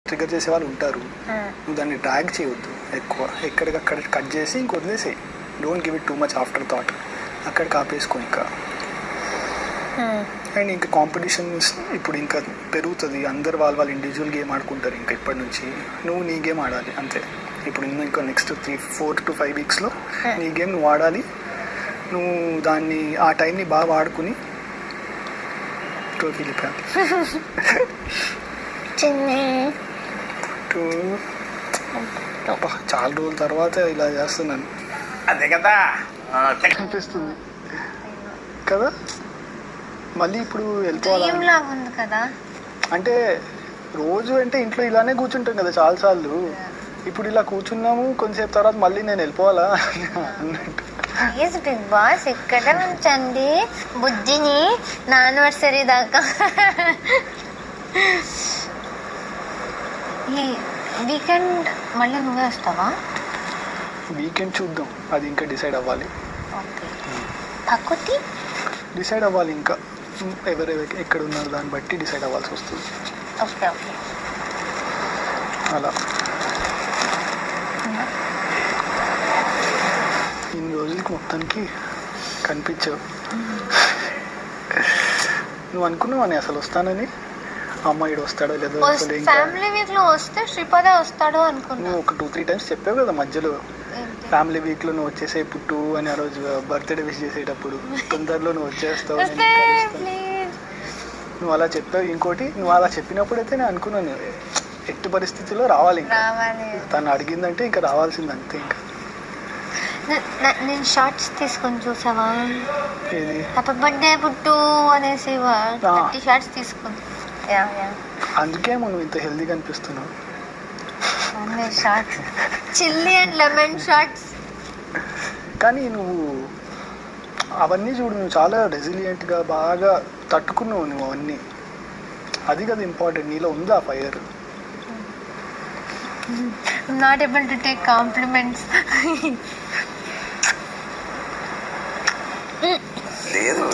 Trigger చేసే వాళ్ళు ఉంటారు. నువ్వు దాన్ని డ్రాగ్ చేయవద్దు ఎక్కువ, ఎక్కడికక్కడ కట్ చేసి ఇంక వదిలేసేయి. Don't give it too much afterthought. అక్కడికి ఆపేసుకో ఇంకా. అండ్ ఇంకా కాంపిటీషన్స్ ఇప్పుడు ఇంకా పెరుగుతుంది. అందరు వాళ్ళ ఇండివిజువల్ గేమ్ ఆడుకుంటారు. ఇంకా ఇప్పటి నుంచి నువ్వు నీ గేమ్ ఆడాలి అంతే. ఇప్పుడు ఇంకా నెక్స్ట్ 4 to 5 వీక్స్లో నీ గేమ్ నువ్వు ఆడాలి. నువ్వు దాన్ని ఆ టైంని బాగా వాడుకుని చాలా రోజుల తర్వాత ఇలా చేస్తున్నాను. అదే కదా అనిపిస్తుంది కదా. మళ్ళీ ఇప్పుడు వెళ్ళిపోవాలి కదా. అంటే రోజు అంటే ఇంట్లో ఇలానే కూర్చుంటాం కదా చాలాసార్లు. ఇప్పుడు ఇలా కూర్చున్నాము, కొంతసేపు తర్వాత మళ్ళీ నేను వెళ్ళిపోవాలా అన్నట్టు. ప్లీజ్ బిగ్ బాస్ ఇక్కడ ఉంచండి బుజ్జిని నా యానివర్సరీ దాకా. ఈ వీకెండ్ మళ్ళీ నువ్వే వస్తావా? వీకెండ్ చూద్దాం, అది ఇంకా డిసైడ్ అవ్వాలి. ఓకే, పక్కుతి డిసైడ్ అవ్వాలి ఇంకా ఎవరెవరు ఎక్కడ ఉన్నారు దాన్ని బట్టి డిసైడ్ అవ్వాల్సి వస్తుంది. ఓకే ఓకే అలా ఇన్ని రోజులకి మొత్తానికి కనిపించావు. నువ్వు అనుకున్నావు అని అసలు వస్తానని, అమ్మాయిడు వస్తాడో లేదో అసలు. ఫ్యామిలీ వీక్ లో వస్తే శ్రీపద వస్తాడో అనుకున్నా. నువ్వు ఒక 2-3 టైమ్స్ చెప్పావు కదా మధ్యలో. ఫ్యామిలీ వీక్ లో నువ్వు వచ్చేసే పుట్టు అని ఆ రోజు బర్త్డే విష్ చేసేటప్పుడు తొందరలో నువ్వు వచ్చేస్తావు, నువ్వు అలా చెప్పావు. ఇంకోటి నువ్వు అలా చెప్పినప్పుడైతే నేను అనుకున్నాను ఎట్టి పరిస్థితిలో రావాలి. తను అడిగిందంటే ఇంకా రావాల్సింది అంతే. ఇంకా నేను షార్ట్స్ తీసుకొని చూసావా? ఏది హ్యాపీ బర్త్డే పుట్టు అనేసి 30 షార్ట్స్ తీసుకుని. అందుకేమో నువ్వు ఇంత హెల్దీగా అనిపిస్తున్నావు. Shots chilli and lemon shots. కానీ నువ్వు అవన్నీ చూడు, నువ్వు చాలా రెసిలియంట్గా బాగా తట్టుకున్నావు నువ్వు అవన్నీ. అది కదా ఇంపార్టెంట్, నీలో ఉందా fire. Not able to take compliments. లేదు